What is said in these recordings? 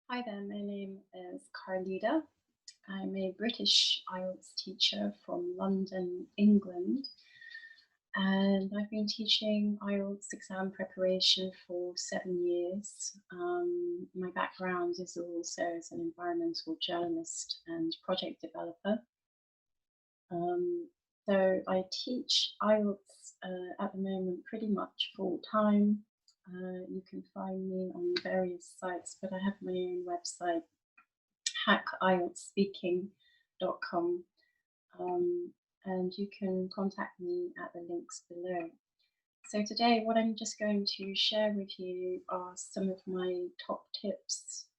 Hi there, my name is Carlita. I'm a British IELTS teacher from London, England, and I've been teaching IELTS exam preparation for 7 years. My background is also as an environmental journalist and project developer. So I teach IELTS at the moment pretty much full time. You can find me on various sites, but I have my own website, IELTSSpeaking.com, and you can contact me at the links below. So today what I'm just going to share with you are some of my top tips,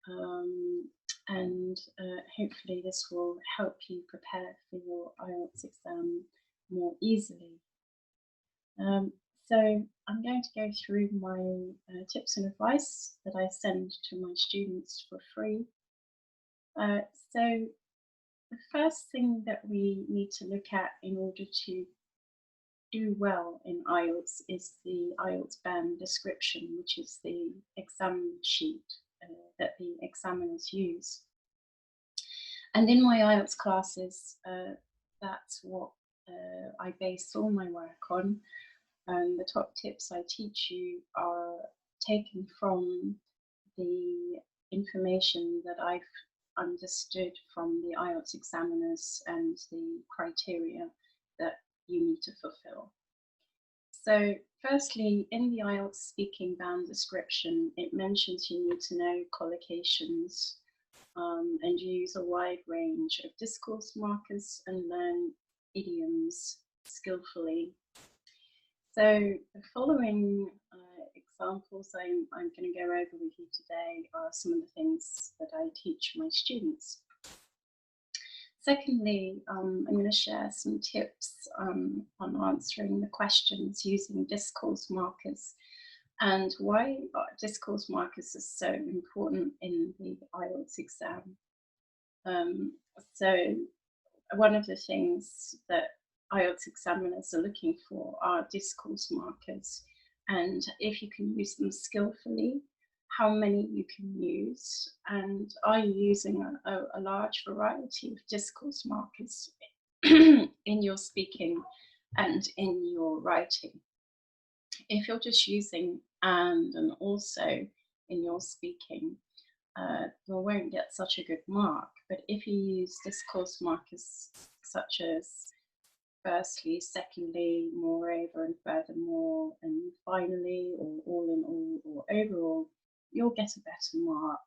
and hopefully this will help you prepare for your IELTS exam more easily. So I'm going to go through my tips and advice that I send to my students for free. So the first thing that we need to look at in order to do well in IELTS is the IELTS band description, which is the exam sheet that the examiners use. And in my IELTS classes, that's what I base all my work on. And the top tips I teach you are taken from the information that I've understood from the IELTS examiners and the criteria that you need to fulfill. So firstly, in the IELTS speaking band description, it mentions you need to know collocations and use a wide range of discourse markers and learn idioms skillfully. So the following examples I'm going to go over with you today are some of the things that I teach my students. Secondly, I'm going to share some tips on answering the questions using discourse markers and why discourse markers are so important in the IELTS exam. So one of the things that IELTS examiners are looking for are discourse markers, and if you can use them skillfully, how many you can use, and are you using a large variety of discourse markers in your speaking and in your writing. If you're just using and also in your speaking, you won't get such a good mark. But if you use discourse markers such as firstly, secondly, moreover, and furthermore, and finally, or all in all, or overall, you'll get a better mark.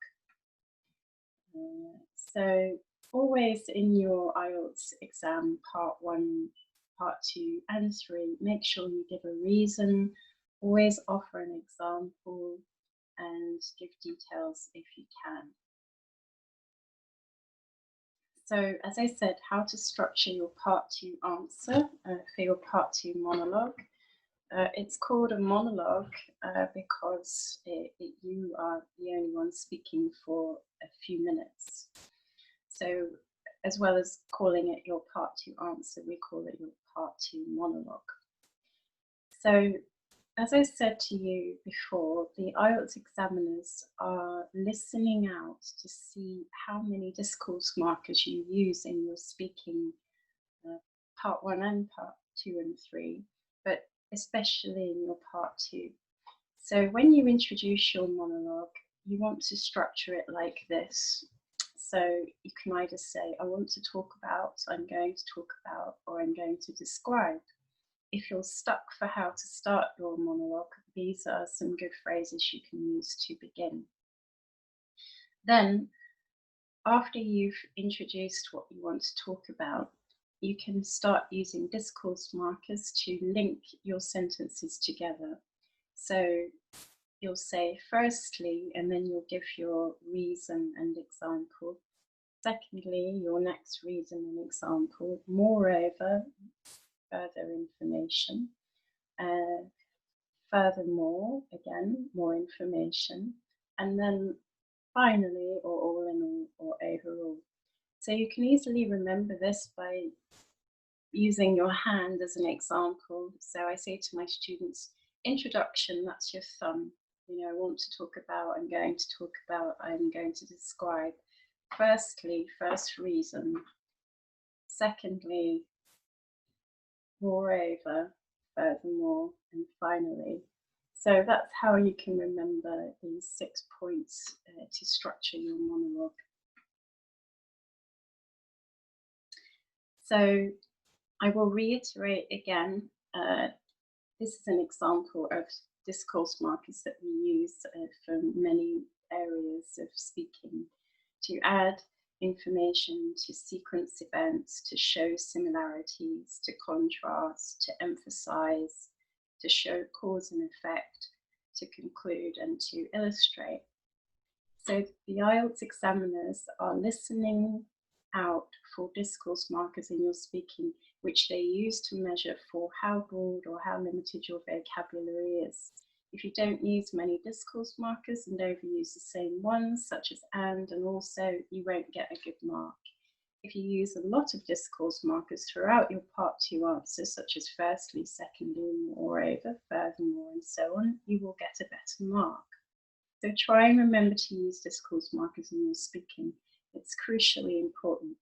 So always in your IELTS exam, part 1, part 2, and 3, make sure you give a reason, always offer an example, and give details if you can. So as I said, how to structure your part 2 answer for your part 2 monologue. It's called a monologue because you are the only one speaking for a few minutes. So as well as calling it your part 2 answer, we call it your part 2 monologue. So as I said to you before, the IELTS examiners are listening out to see how many discourse markers you use in your speaking, part 1 and part 2 and 3, but especially in your part 2. So when you introduce your monologue, you want to structure it like this. So you can either say, I want to talk about, I'm going to talk about, or I'm going to describe. If you're stuck for how to start your monologue, these are some good phrases you can use to begin. Then, after you've introduced what you want to talk about, you can start using discourse markers to link your sentences together. So you'll say firstly, and then you'll give your reason and example. Secondly, your next reason and example. Moreover, further information. Furthermore, again, more information. And then finally, or all in all, or overall. So you can easily remember this by using your hand as an example. So I say to my students, introduction, that's your thumb. I want to talk about, I'm going to talk about, I'm going to describe. Firstly, first reason. Secondly, moreover, furthermore, and finally. So that's how you can remember these 6 points to structure your monologue. So I will reiterate again, this is an example of discourse markers that we use for many areas of speaking to add information to sequence events, to show similarities, to contrast, to emphasize, to show cause and effect, to conclude, and to illustrate. So the IELTS examiners are listening out for discourse markers in your speaking, which they use to measure for how broad or how limited your vocabulary is. If you don't use many discourse markers and overuse the same ones, such as and also, you won't get a good mark. If you use a lot of discourse markers throughout your Part 2 answers, such as firstly, secondly, moreover, furthermore, and so on, you will get a better mark. So try and remember to use discourse markers in your speaking. It's crucially important.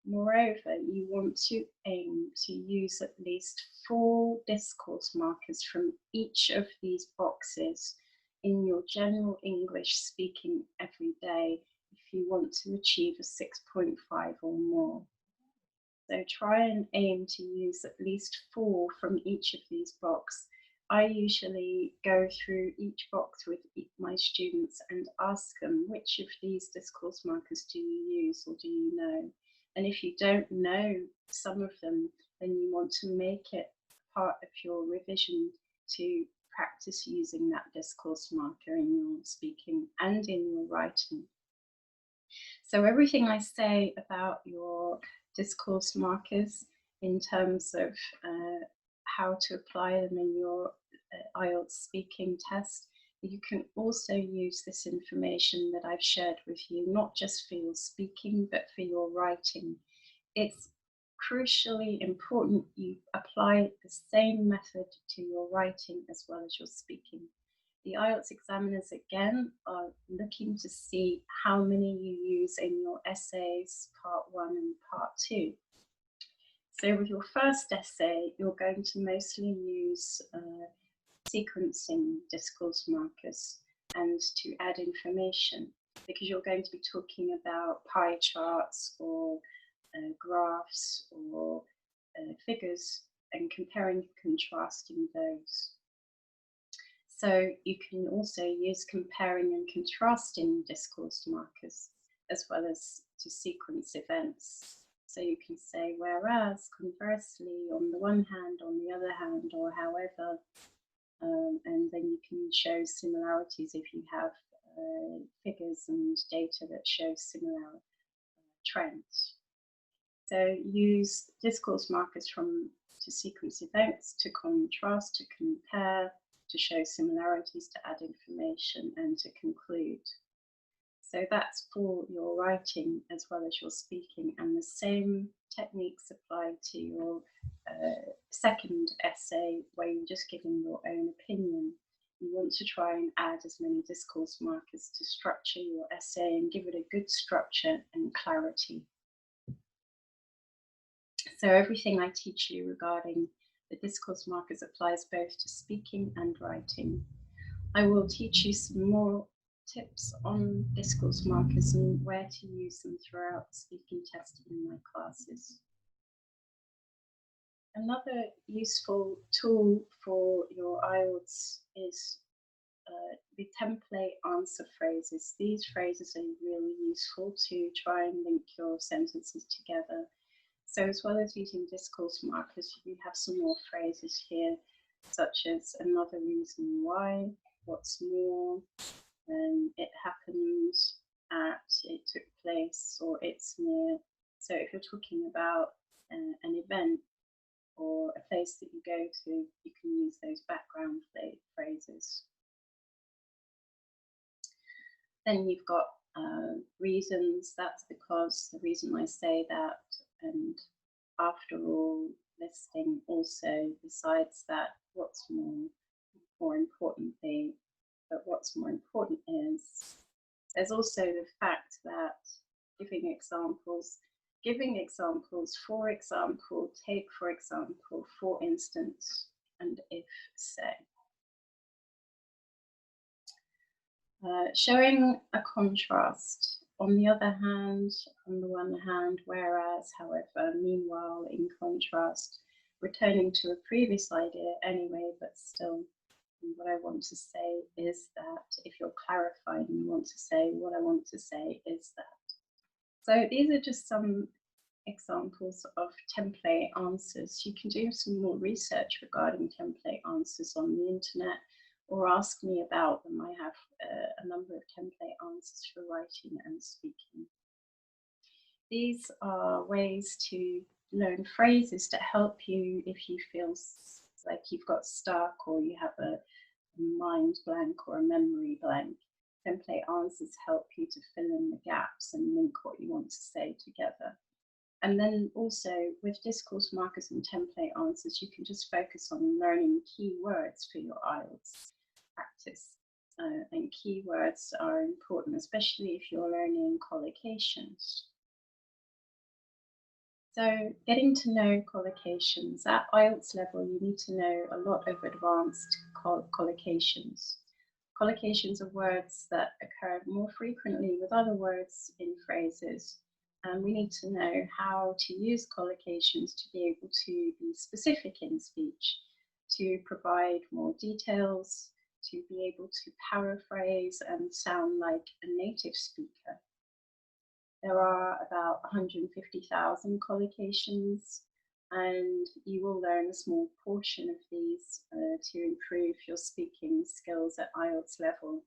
Moreover, you want to aim to use at least 4 discourse markers from each of these boxes in your general English speaking every day if you want to achieve a 6.5 or more. So try and aim to use at least 4 from each of these boxes. I usually go through each box with my students and ask them, which of these discourse markers do you use or do you know? And if you don't know some of them, then you want to make it part of your revision to practice using that discourse marker in your speaking and in your writing. So everything I say about your discourse markers in terms of how to apply them in your IELTS speaking test, you can also use this information that I've shared with you, not just for your speaking, but for your writing. It's crucially important you apply the same method to your writing as well as your speaking. The IELTS examiners, again, are looking to see how many you use in your essays, Part 1 and Part 2. So with your first essay, you're going to mostly use sequencing discourse markers and to add information, because you're going to be talking about pie charts or graphs or figures and comparing and contrasting those. So you can also use comparing and contrasting discourse markers as well as to sequence events. So you can say whereas, conversely, on the one hand, on the other hand, or however, and then you can show similarities if you have figures and data that show similar trends. So use discourse markers to sequence events, to contrast, to compare, to show similarities, to add information, and to conclude. So that's for your writing as well as your speaking, and the same techniques apply to your second essay where you're just giving your own opinion. You want to try and add as many discourse markers to structure your essay and give it a good structure and clarity. So everything I teach you regarding the discourse markers applies both to speaking and writing. I will teach you some more tips on discourse markers and where to use them throughout the speaking test in my classes. Another useful tool for your IELTS is the template answer phrases. These phrases are really useful to try and link your sentences together. So as well as using discourse markers, you have some more phrases here, such as another reason why, what's more, it happened at, it took place, or it's near. So if you're talking about an event or a place that you go to, you can use those background phrases. Then you've got reasons. That's because the reason I say that, and after all, listing also, besides that, what's more importantly, but what's more important is there's also the fact that giving examples, for example, take, for example, for instance, and if, say. Showing a contrast. On the one hand, whereas, however, meanwhile, in contrast, returning to a previous idea anyway, but still, what I want to say is that if you're clarifying, you want to say, what I want to say is that. So these are just some examples of template answers. You can do some more research regarding template answers on the internet, or ask me about them. I have a number of template answers for writing and speaking. These are ways to learn phrases that help you if you feel like you've got stuck or you have a mind blank or a memory blank. Template answers help you to fill in the gaps and link what you want to say together. And then also with discourse markers and template answers, you can just focus on learning key words for your IELTS practice. And keywords are important, especially if you're learning collocations. So getting to know collocations. At IELTS level, you need to know a lot of advanced collocations. Collocations are words that occur more frequently with other words in phrases. And we need to know how to use collocations to be able to be specific in speech, to provide more details, to be able to paraphrase and sound like a native speaker. There are about 150,000 collocations, and you will learn a small portion of these to improve your speaking skills at IELTS level.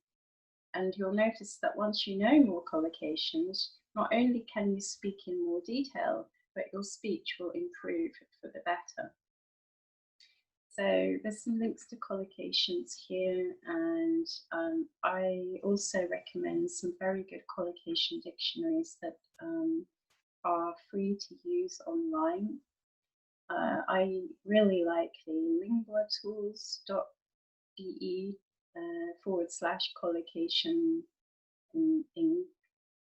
And you'll notice that once you know more collocations, not only can you speak in more detail, but your speech will improve for the better. So there's some links to collocations here, and I also recommend some very good collocation dictionaries that are free to use online. I really like the linguatools.de /collocation in.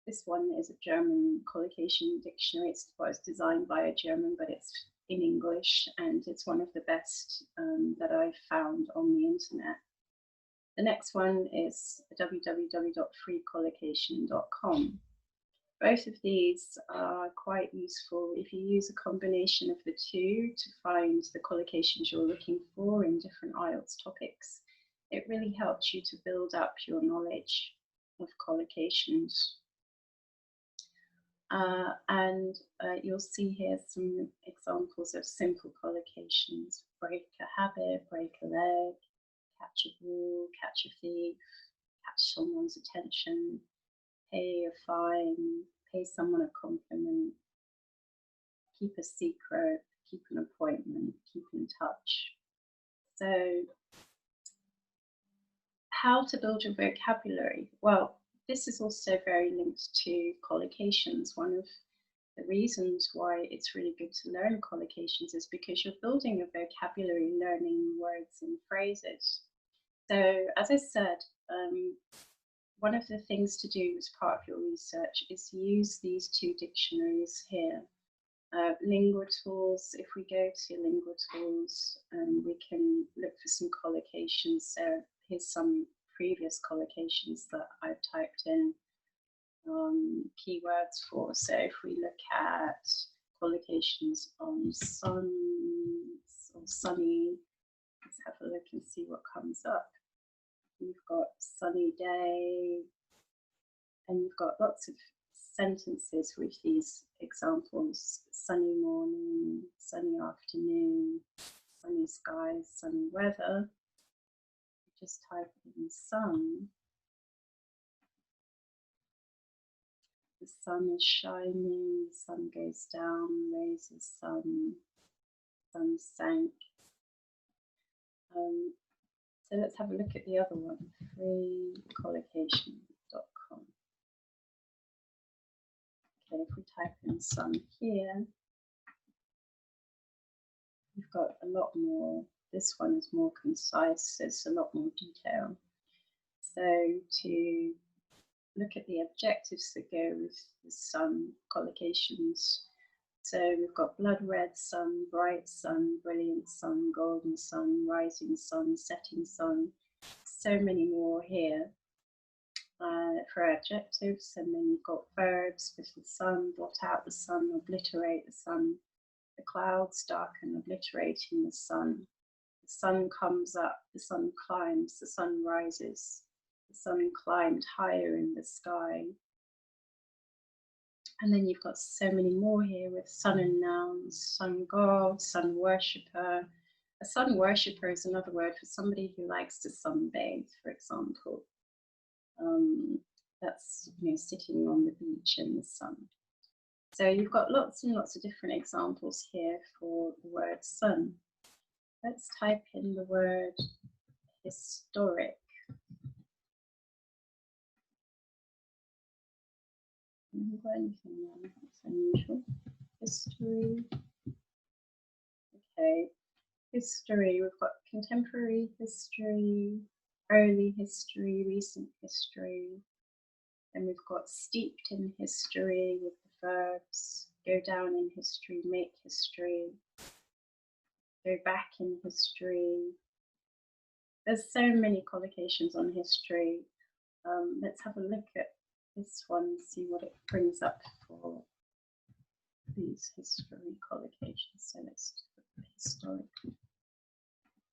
This one is a German collocation dictionary. It was designed by a German, but it's in English, and it's one of the best that I've found on the internet. The next one is www.freecollocation.com. Both of these are quite useful if you use a combination of the two to find the collocations you're looking for in different IELTS topics. It really helps you to build up your knowledge of collocations. You'll see here some examples of simple collocations. Break a habit, break a leg, catch a ball, catch a thief, catch someone's attention, pay a fine, pay someone a compliment, keep a secret, keep an appointment, keep in touch. So, how to build your vocabulary? Well, this is also very linked to collocations. One of the reasons why it's really good to learn collocations is because you're building a vocabulary, learning words and phrases. So, as I said, one of the things to do as part of your research is use these two dictionaries here. LinguaTools, if we go to LinguaTools, we can look for some collocations. So here's some previous collocations that I've typed in keywords for. So if we look at collocations on sun or sunny, let's have a look and see what comes up. You've got sunny day, and you've got lots of sentences with these examples: sunny morning, sunny afternoon, sunny skies, sunny weather. Just type in sun. The sun is shining, the sun goes down, rays of sun, sun sank. So let's have a look at the other one, freecollocation.com. Okay, if we type in sun here, we've got a lot more. This one is more concise, there's a lot more detail. So to look at the adjectives that go with the sun, collocations. So we've got blood red sun, bright sun, brilliant sun, golden sun, rising sun, setting sun, so many more here for adjectives. And then you've got verbs with the sun, blot out the sun, obliterate the sun, the clouds darken, obliterating the sun. The sun comes up, the sun climbs, the sun rises. The sun climbed higher in the sky. And then you've got so many more here with sun and nouns, sun god, sun worshipper. A sun worshipper is another word for somebody who likes to sunbathe, for example. That's, you know, sitting on the beach in the sun. So you've got lots and lots of different examples here for the word sun. Let's type in the word historic. Haven't got anything there, that's unusual. History. Okay, history. We've got contemporary history, early history, recent history. And we've got steeped in history with the verbs, go down in history, make history, go back in history. There's so many collocations on history. Let's have a look at this one, see what it brings up for these history collocations. So let's do historic.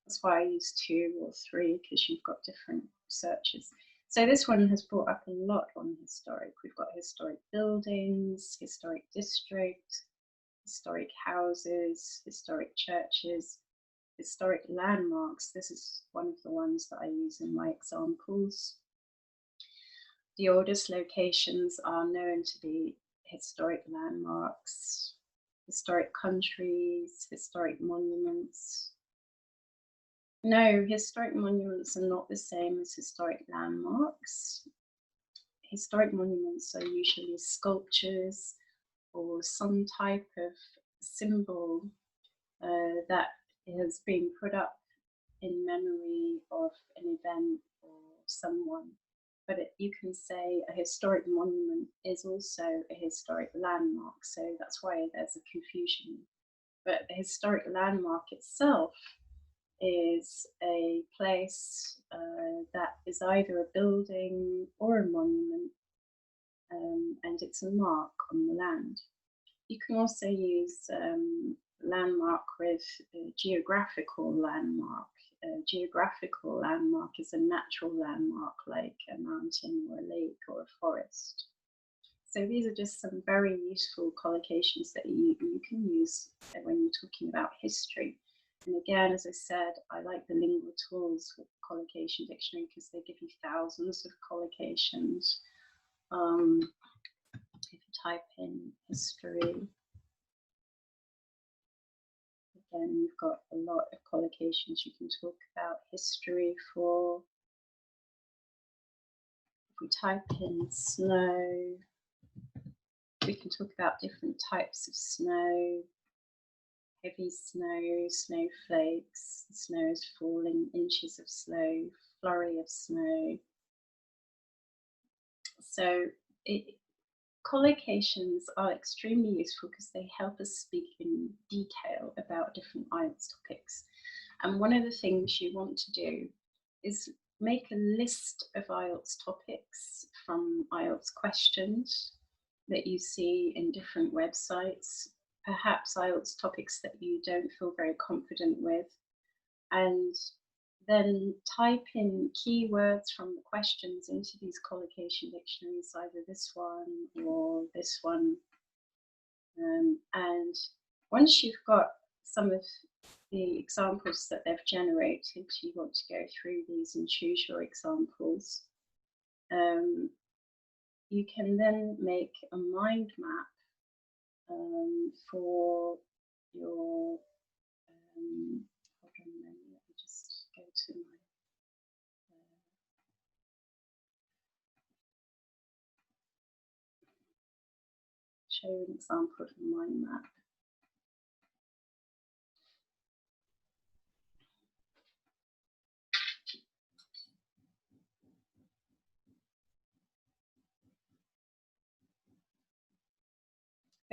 That's why I use 2 or 3, because you've got different searches. So this one has brought up a lot on historic. We've got historic buildings, historic district, historic houses, historic churches, historic landmarks. This is one of the ones that I use in my examples. The oldest locations are known to be historic landmarks, historic countries, historic monuments. No, historic monuments are not the same as historic landmarks. Historic monuments are usually sculptures or some type of symbol that has been put up in memory of an event or someone. But you can say a historic monument is also a historic landmark, so that's why there's a confusion. But a historic landmark itself is a place that is either a building or a monument, and it's a mark on the land. You can also use landmark with a geographical landmark. A geographical landmark is a natural landmark like a mountain or a lake or a forest. So these are just some very useful collocations that you can use when you're talking about history. And again, as I said, I like the lingual tools with the collocation dictionary because they give you thousands of collocations. If you type in history, again, you've got a lot of collocations you can talk about history for. If we type in snow, we can talk about different types of snow. Heavy snow, snowflakes, the snow is falling, inches of snow, flurry of snow. So collocations are extremely useful because they help us speak in detail about different IELTS topics. And one of the things you want to do is make a list of IELTS topics from IELTS questions that you see in different websites, perhaps IELTS topics that you don't feel very confident with, and then type in keywords from the questions into these collocation dictionaries, either this one or this one. And once you've got some of the examples that they've generated, you want to go through these and choose your examples. You can then make a mind map for your, hold on a moment, let me just go to my, show you an example of a mind map.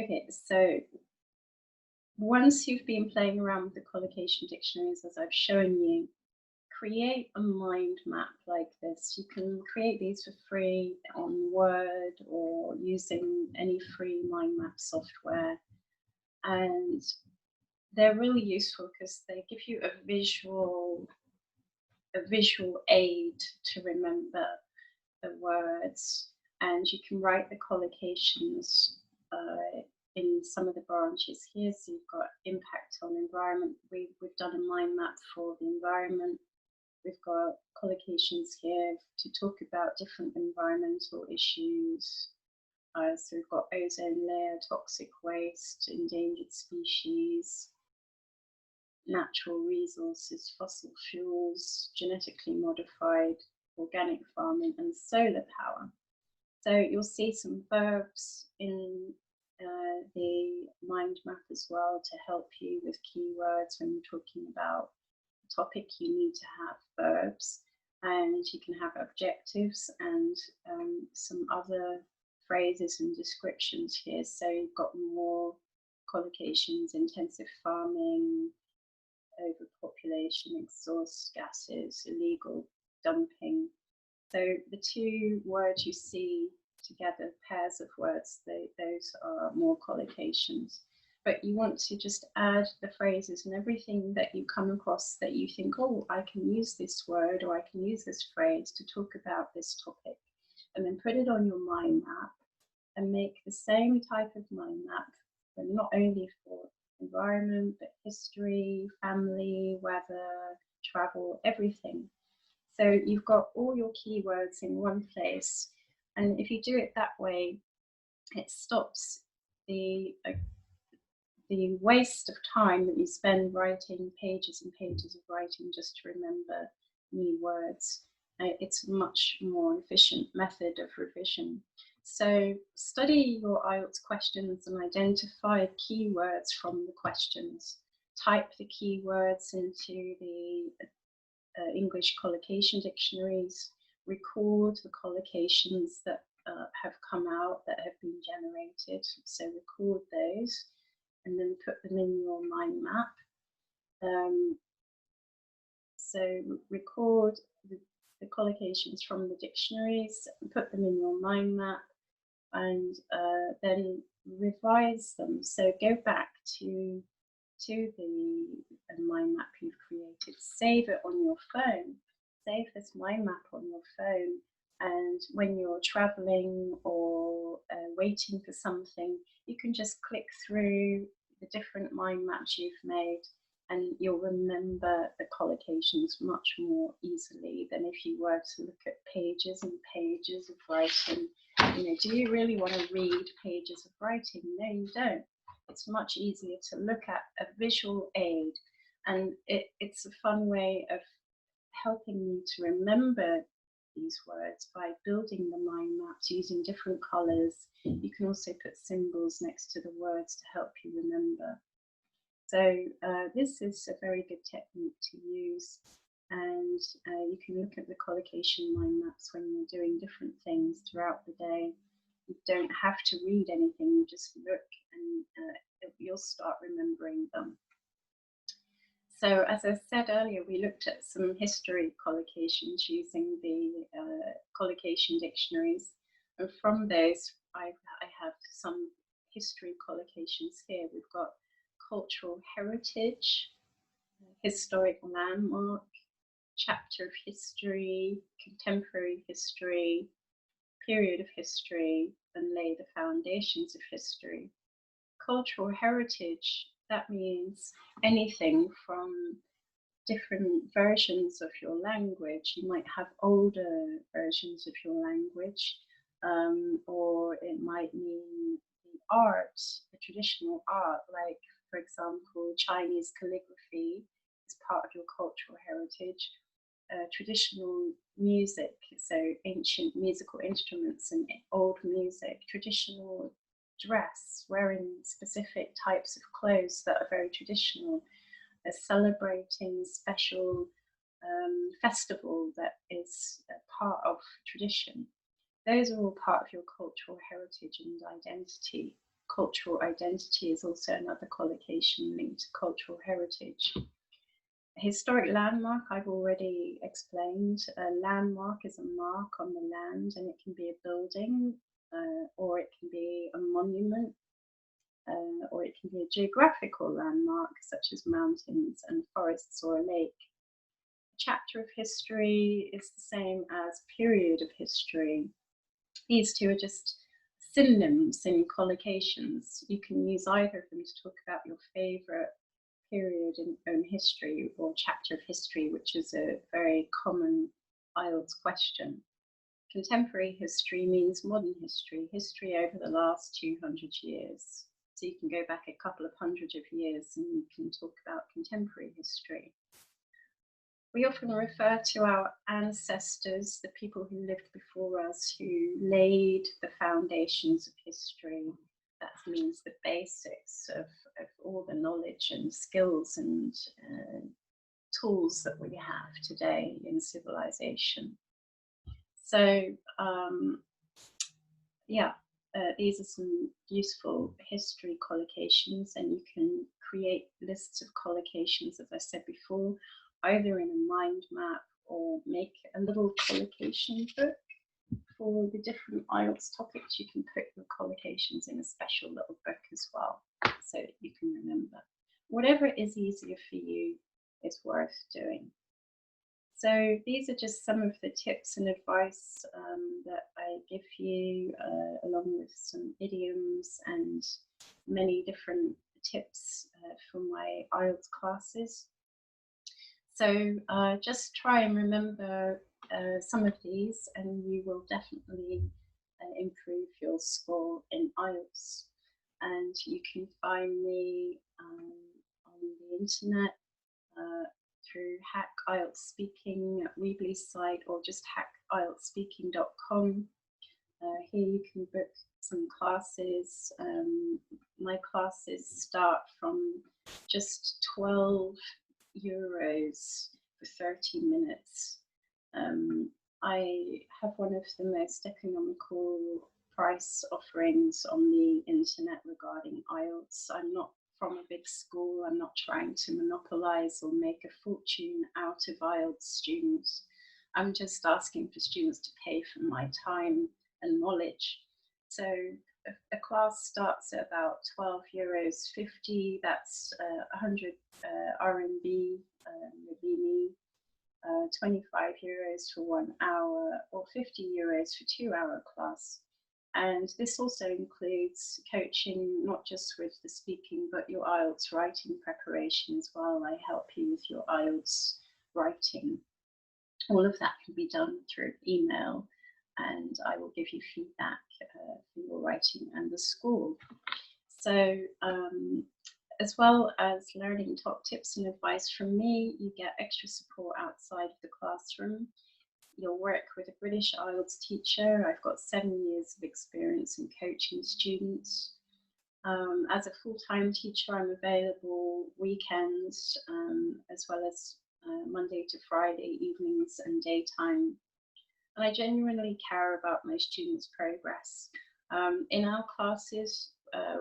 Okay, so once you've been playing around with the collocation dictionaries, as I've shown you, create a mind map like this. You can create these for free on Word or using any free mind map software. And they're really useful because they give you a visual aid to remember the words, and you can write the collocations in some of the branches here. So you've got impact on environment. We've done a mind map for the environment. We've got collocations here to talk about different environmental issues. So we've got ozone layer, toxic waste, endangered species, natural resources, fossil fuels, genetically modified, organic farming, and solar power. So you'll see some verbs in the mind map as well to help you with keywords when you're talking about a topic. You need to have verbs, and you can have adjectives and some other phrases and descriptions here. So you've got more collocations: intensive farming, overpopulation, exhaust gases, illegal dumping. So the two words you see together, pairs of words, those are more collocations. But you want to just add the phrases and everything that you come across that you think, oh, I can use this word or I can use this phrase to talk about this topic, and then put it on your mind map and make the same type of mind map, but not only for environment, but history, family, weather, travel, everything. So you've got all your keywords in one place. And if you do it that way, it stops the waste of time that you spend writing pages and pages of writing just to remember new words. It's a much more efficient method of revision. So study your IELTS questions and identify keywords from the questions. Type the keywords into the English collocation dictionaries. Record the collocations that have come out, that have been generated. So record those and then put them in your mind map. So record the collocations from the dictionaries, put them in your mind map, and then revise them. So go back to the mind map you've created. Save it on your phone. Save this mind map on your phone, and when you're traveling or waiting for something, you can just click through the different mind maps you've made, and you'll remember the collocations much more easily than if you were to look at pages and pages of writing. You know, do you really want to read pages of writing? No, you don't. It's much easier to look at a visual aid, and it's a fun way of helping you to remember these words by building the mind maps using different colors. You can also put symbols next to the words to help you remember. So this is a very good technique to use, and you can look at the collocation mind maps when you're doing different things throughout the day. You don't have to read anything, you just look and you'll start remembering them. So as I said earlier, we looked at some history collocations using the collocation dictionaries, and from those I have some history collocations here. We've got cultural heritage, historic landmark, chapter of history, contemporary history, period of history, and lay the foundations of history. Cultural heritage, that means anything from different versions of your language. You might have older versions of your language, or it might mean the art, the traditional art, like, for example, Chinese calligraphy is part of your cultural heritage. Traditional music, so ancient musical instruments and old music, traditional dress, wearing specific types of clothes that are very traditional, celebrating special festival that is a part of tradition. Those are all part of your cultural heritage and identity. cultural identity is also another collocation linked to cultural heritage. A historic landmark, I've already explained. A landmark is a mark on the land, and it can be a building, or it can be a monument, or it can be a geographical landmark, such as mountains and forests or a lake. A chapter of history is the same as period of history. These two are just synonyms in collocations. You can use either of them to talk about your favourite period in history or chapter of history, which is a very common IELTS question. Contemporary history means modern history, history over the last 200 years. So you can go back a couple of hundred of years and you can talk about contemporary history. We often refer to our ancestors, the people who lived before us, who laid the foundations of history. That means the basics of all the knowledge and skills and tools that we have today in civilization. So, these are some useful history collocations, and you can create lists of collocations, as I said before, either in a mind map or make a little collocation book. For the different IELTS topics, you can put your collocations in a special little book as well, so that you can remember. Whatever is easier for you is worth doing. So these are just some of the tips and advice that I give you, along with some idioms and many different tips for my IELTS classes. So just try and remember some of these, and you will definitely improve your score in IELTS. And you can find me on the internet through Hack IELTS Speaking Weebly site, or just hackieltsspeaking.com. Here you can book some classes. My classes start from just €12 for 30 minutes. I have one of the most economical price offerings on the internet regarding IELTS. I'm not from a big school. I'm not trying to monopolize or make a fortune out of IELTS students. I'm just asking for students to pay for my time and knowledge. So a class starts at about €12.50. That's 100 RMB, Ravini, €25 for 1 hour, or €50 for 2-hour class. And this also includes coaching, not just with the speaking, but your IELTS writing preparation as well. I help you with your IELTS writing. All of that can be done through email, and I will give you feedback for your writing and the score. So, as well as learning top tips and advice from me, you get extra support outside of the classroom. You'll work with a British IELTS teacher. I've got 7 years of experience in coaching students. As a full-time teacher, I'm available weekends, as well as Monday to Friday evenings and daytime. And I genuinely care about my students' progress. In our classes,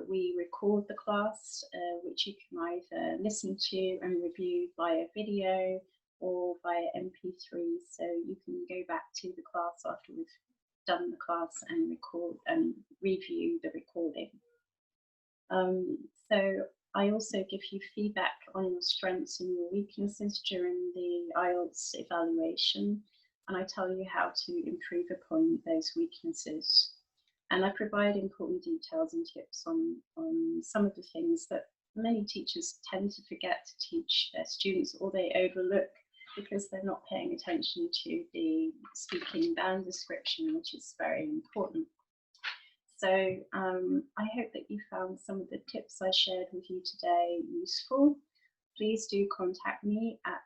we record the class, which you can either listen to and review via video or via MP3, so you can go back to the class after we've done the class and record and review the recording. So I also give you feedback on your strengths and your weaknesses during the IELTS evaluation, and I tell you how to improve upon those weaknesses. And I provide important details and tips on some of the things that many teachers tend to forget to teach their students, or they overlook because they're not paying attention to the speaking band description, which is very important. So I hope that you found some of the tips I shared with you today useful. Please do contact me at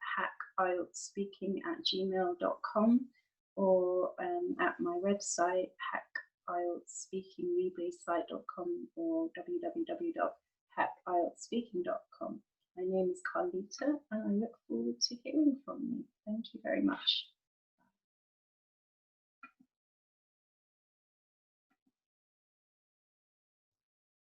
hackieltsspeaking@gmail.com, or at my website, hackieltsspeakingweeblysite.com, or www.hackieltsspeaking.com. My name is Carlita, and I look forward to hearing from you. Thank you very much.